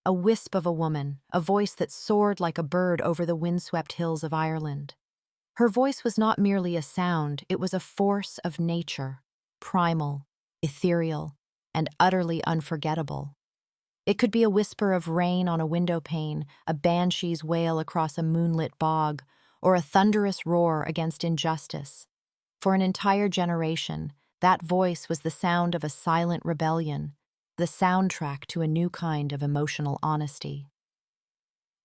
a wisp of a woman, a voice that soared like a bird over the windswept hills of Ireland. Her voice was not merely a sound, it was a force of nature, primal, ethereal, and utterly unforgettable. It could be a whisper of rain on a window pane, a banshee's wail across a moonlit bog, or a thunderous roar against injustice. For an entire generation, that voice was the sound of a silent rebellion, the soundtrack to a new kind of emotional honesty.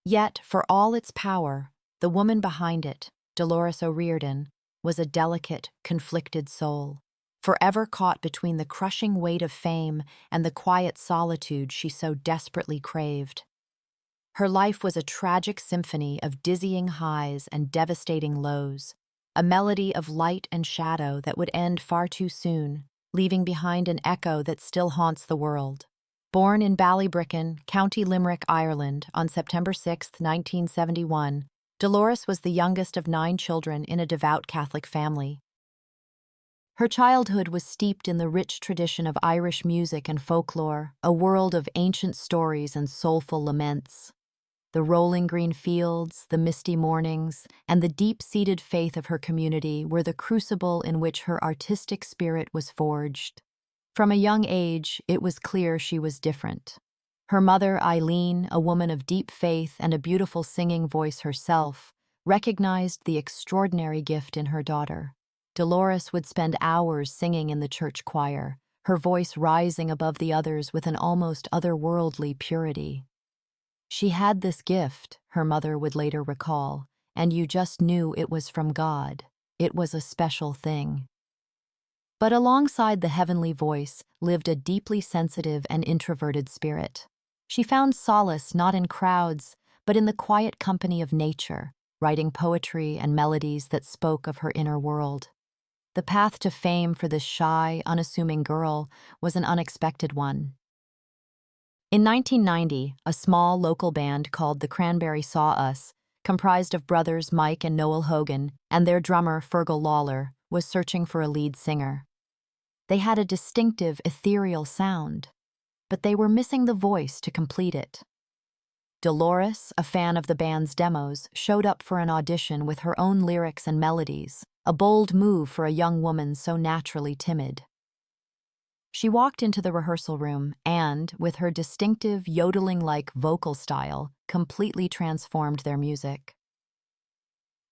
Yet, for all its power, the woman behind it, Dolores O'Riordan, was a delicate, conflicted soul, forever caught between the crushing weight of fame and the quiet solitude she so desperately craved. Her life was a tragic symphony of dizzying highs and devastating lows, a melody of light and shadow that would end far too soon, leaving behind an echo that still haunts the world. Born in Ballybricken, County Limerick, Ireland, on September 6, 1971, Dolores was the youngest of 9 children in a devout Catholic family. Her childhood was steeped in the rich tradition of Irish music and folklore, a world of ancient stories and soulful laments. The rolling green fields, the misty mornings, and the deep-seated faith of her community were the crucible in which her artistic spirit was forged. From a young age, it was clear she was different. Her mother, Eileen, a woman of deep faith and a beautiful singing voice herself, recognized the extraordinary gift in her daughter. Dolores would spend hours singing in the church choir, her voice rising above the others with an almost otherworldly purity. She had this gift, her mother would later recall, and you just knew it was from God. It was a special thing. But alongside the heavenly voice lived a deeply sensitive and introverted spirit. She found solace not in crowds, but in the quiet company of nature, writing poetry and melodies that spoke of her inner world. The path to fame for this shy, unassuming girl was an unexpected one. In 1990, a small local band called the Cranberries saw us, comprised of brothers Mike and Noel Hogan, and their drummer Fergal Lawler, was searching for a lead singer. They had a distinctive, ethereal sound, but they were missing the voice to complete it. Dolores, a fan of the band's demos, showed up for an audition with her own lyrics and melodies, a bold move for a young woman so naturally timid. She walked into the rehearsal room and, with her distinctive yodeling-like vocal style, completely transformed their music.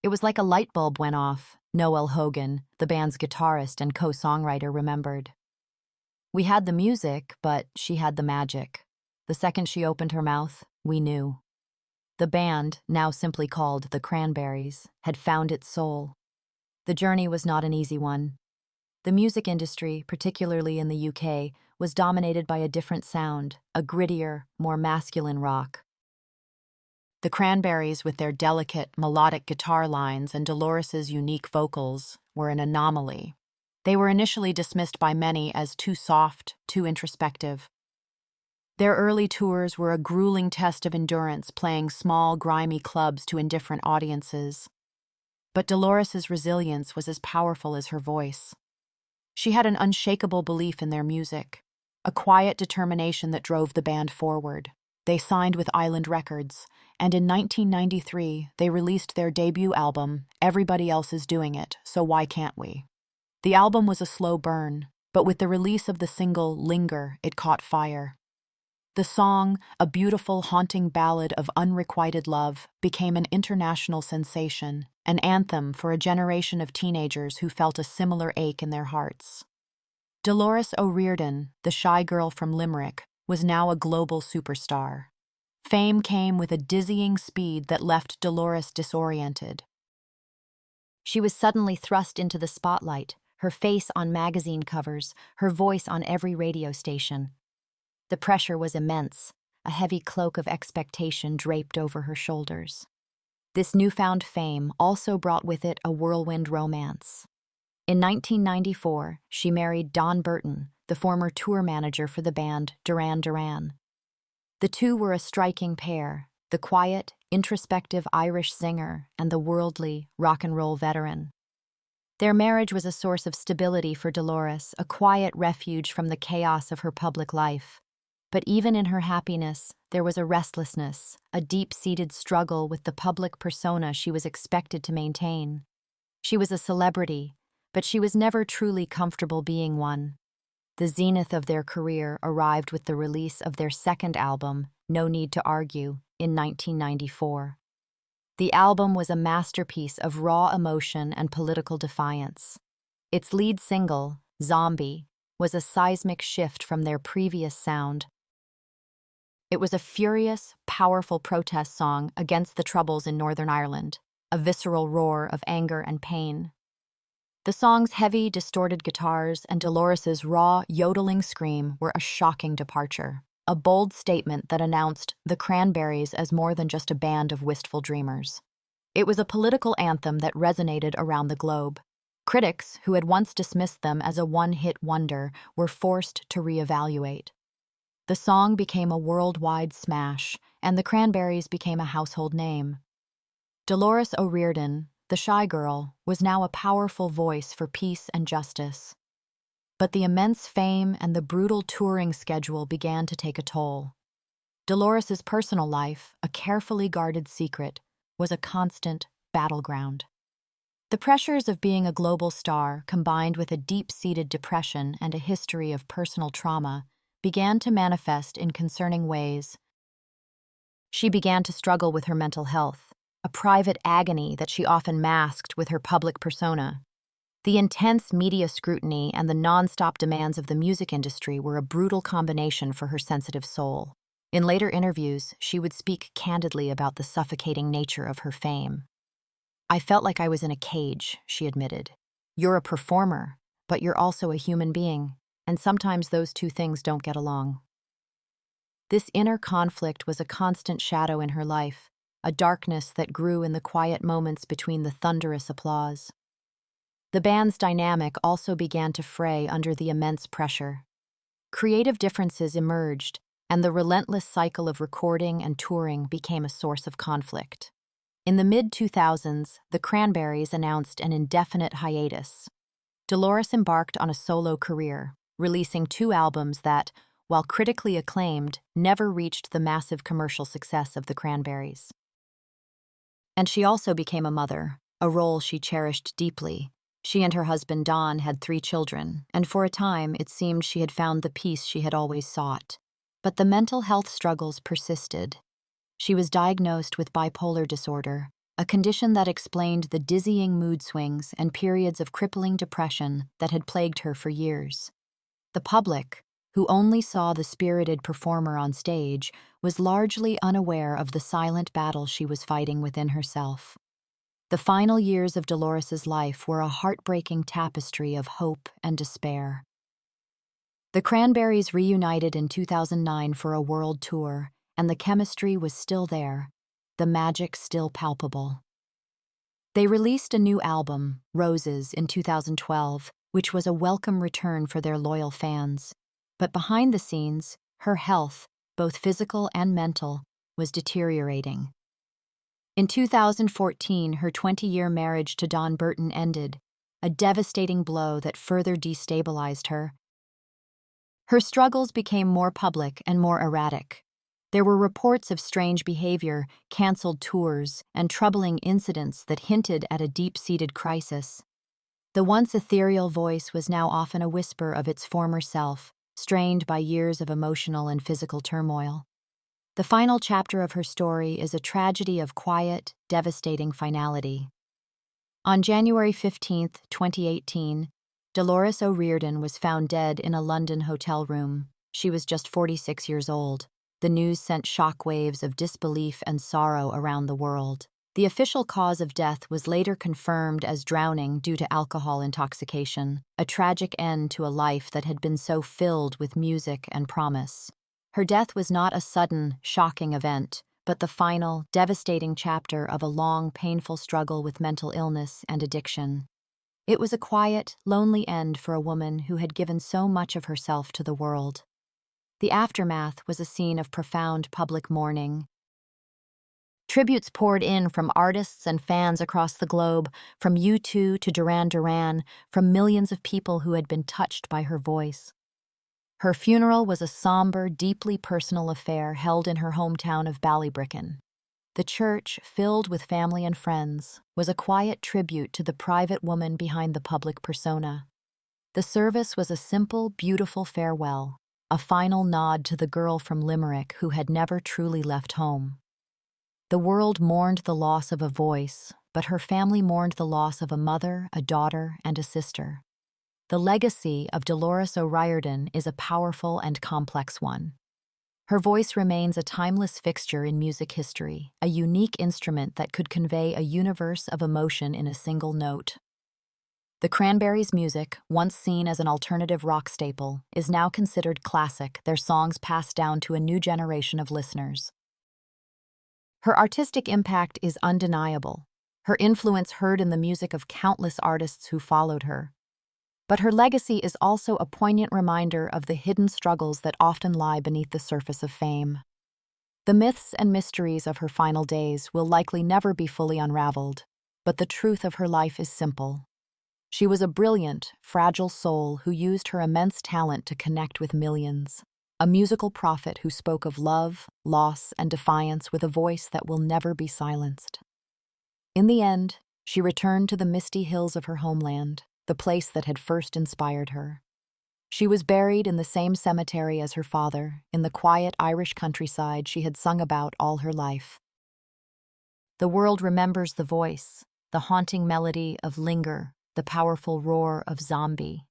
It was like a light bulb went off, Noel Hogan, the band's guitarist and co-songwriter, remembered. We had the music, but she had the magic. The second she opened her mouth, we knew. The band, now simply called the Cranberries, had found its soul. The journey was not an easy one. The music industry, particularly in the UK, was dominated by a different sound, a grittier, more masculine rock. The Cranberries, with their delicate, melodic guitar lines and Dolores's unique vocals, were an anomaly. They were initially dismissed by many as too soft, too introspective. Their early tours were a grueling test of endurance, playing small, grimy clubs to indifferent audiences. But Dolores's resilience was as powerful as her voice. She had an unshakable belief in their music, a quiet determination that drove the band forward. They signed with Island Records, and in 1993, they released their debut album, Everybody Else Is Doing It, So Why Can't We? The album was a slow burn, but with the release of the single Linger, it caught fire. The song, a beautiful, haunting ballad of unrequited love, became an international sensation, an anthem for a generation of teenagers who felt a similar ache in their hearts. Dolores O'Riordan, the shy girl from Limerick, was now a global superstar. Fame came with a dizzying speed that left Dolores disoriented. She was suddenly thrust into the spotlight, her face on magazine covers, her voice on every radio station. The pressure was immense, a heavy cloak of expectation draped over her shoulders. This newfound fame also brought with it a whirlwind romance. In 1994, she married Don Burton, the former tour manager for the band Duran Duran. The two were a striking pair, the quiet, introspective Irish singer and the worldly, rock and roll veteran. Their marriage was a source of stability for Dolores, a quiet refuge from the chaos of her public life. But even in her happiness, there was a restlessness, a deep-seated struggle with the public persona she was expected to maintain. She was a celebrity, but she was never truly comfortable being one. The zenith of their career arrived with the release of their second album, No Need to Argue, in 1994. The album was a masterpiece of raw emotion and political defiance. Its lead single, Zombie, was a seismic shift from their previous sound. It was a furious, powerful protest song against the Troubles in Northern Ireland, a visceral roar of anger and pain. The song's heavy, distorted guitars and Dolores's raw, yodeling scream were a shocking departure, a bold statement that announced the Cranberries as more than just a band of wistful dreamers. It was a political anthem that resonated around the globe. Critics, who had once dismissed them as a one-hit wonder, were forced to reevaluate. The song became a worldwide smash, and the Cranberries became a household name. Dolores O'Riordan, the shy girl, was now a powerful voice for peace and justice. But the immense fame and the brutal touring schedule began to take a toll. Dolores's personal life, a carefully guarded secret, was a constant battleground. The pressures of being a global star, combined with a deep-seated depression and a history of personal trauma, began to manifest in concerning ways. She began to struggle with her mental health, a private agony that she often masked with her public persona. The intense media scrutiny and the nonstop demands of the music industry were a brutal combination for her sensitive soul. In later interviews, she would speak candidly about the suffocating nature of her fame. "I felt like I was in a cage," she admitted. "You're a performer, but you're also a human being, and sometimes those two things don't get along." This inner conflict was a constant shadow in her life, a darkness that grew in the quiet moments between the thunderous applause. The band's dynamic also began to fray under the immense pressure. Creative differences emerged, and the relentless cycle of recording and touring became a source of conflict. In the mid-2000s, the Cranberries announced an indefinite hiatus. Dolores embarked on a solo career, releasing 2 albums that, while critically acclaimed, never reached the massive commercial success of the Cranberries. And she also became a mother, a role she cherished deeply. She and her husband Don had 3 children, and for a time it seemed she had found the peace she had always sought. But the mental health struggles persisted. She was diagnosed with bipolar disorder, a condition that explained the dizzying mood swings and periods of crippling depression that had plagued her for years. The public, who only saw the spirited performer on stage, was largely unaware of the silent battle she was fighting within herself. The final years of Dolores's life were a heartbreaking tapestry of hope and despair. The Cranberries reunited in 2009 for a world tour, and the chemistry was still there, the magic still palpable. They released a new album, Roses, in 2012, which was a welcome return for their loyal fans. But behind the scenes, her health, both physical and mental, was deteriorating. In 2014, her 20-year marriage to Don Burton ended, a devastating blow that further destabilized her. Her struggles became more public and more erratic. There were reports of strange behavior, canceled tours, and troubling incidents that hinted at a deep-seated crisis. The once ethereal voice was now often a whisper of its former self, strained by years of emotional and physical turmoil. The final chapter of her story is a tragedy of quiet, devastating finality. On January 15, 2018, Dolores O'Riordan was found dead in a London hotel room. She was just 46 years old. The news sent shockwaves of disbelief and sorrow around the world. The official cause of death was later confirmed as drowning due to alcohol intoxication, a tragic end to a life that had been so filled with music and promise. Her death was not a sudden, shocking event, but the final, devastating chapter of a long, painful struggle with mental illness and addiction. It was a quiet, lonely end for a woman who had given so much of herself to the world. The aftermath was a scene of profound public mourning. Tributes poured in from artists and fans across the globe, from U2 to Duran Duran, from millions of people who had been touched by her voice. Her funeral was a somber, deeply personal affair held in her hometown of Ballybricken. The church, filled with family and friends, was a quiet tribute to the private woman behind the public persona. The service was a simple, beautiful farewell, a final nod to the girl from Limerick who had never truly left home. The world mourned the loss of a voice, but her family mourned the loss of a mother, a daughter, and a sister. The legacy of Dolores O'Riordan is a powerful and complex one. Her voice remains a timeless fixture in music history, a unique instrument that could convey a universe of emotion in a single note. The Cranberries' music, once seen as an alternative rock staple, is now considered classic, their songs passed down to a new generation of listeners. Her artistic impact is undeniable, her influence heard in the music of countless artists who followed her. But her legacy is also a poignant reminder of the hidden struggles that often lie beneath the surface of fame. The myths and mysteries of her final days will likely never be fully unraveled, but the truth of her life is simple. She was a brilliant, fragile soul who used her immense talent to connect with millions, a musical prophet who spoke of love, loss, and defiance with a voice that will never be silenced. In the end, she returned to the misty hills of her homeland, the place that had first inspired her. She was buried in the same cemetery as her father, in the quiet Irish countryside she had sung about all her life. The world remembers the voice, the haunting melody of Linger, the powerful roar of Zombie.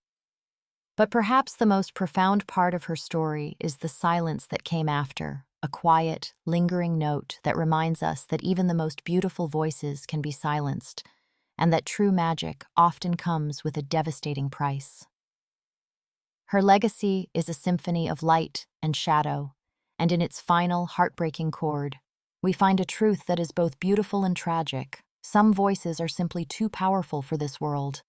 But perhaps the most profound part of her story is the silence that came after, a quiet, lingering note that reminds us that even the most beautiful voices can be silenced, and that true magic often comes with a devastating price. Her legacy is a symphony of light and shadow, and in its final, heartbreaking chord, we find a truth that is both beautiful and tragic. Some voices are simply too powerful for this world,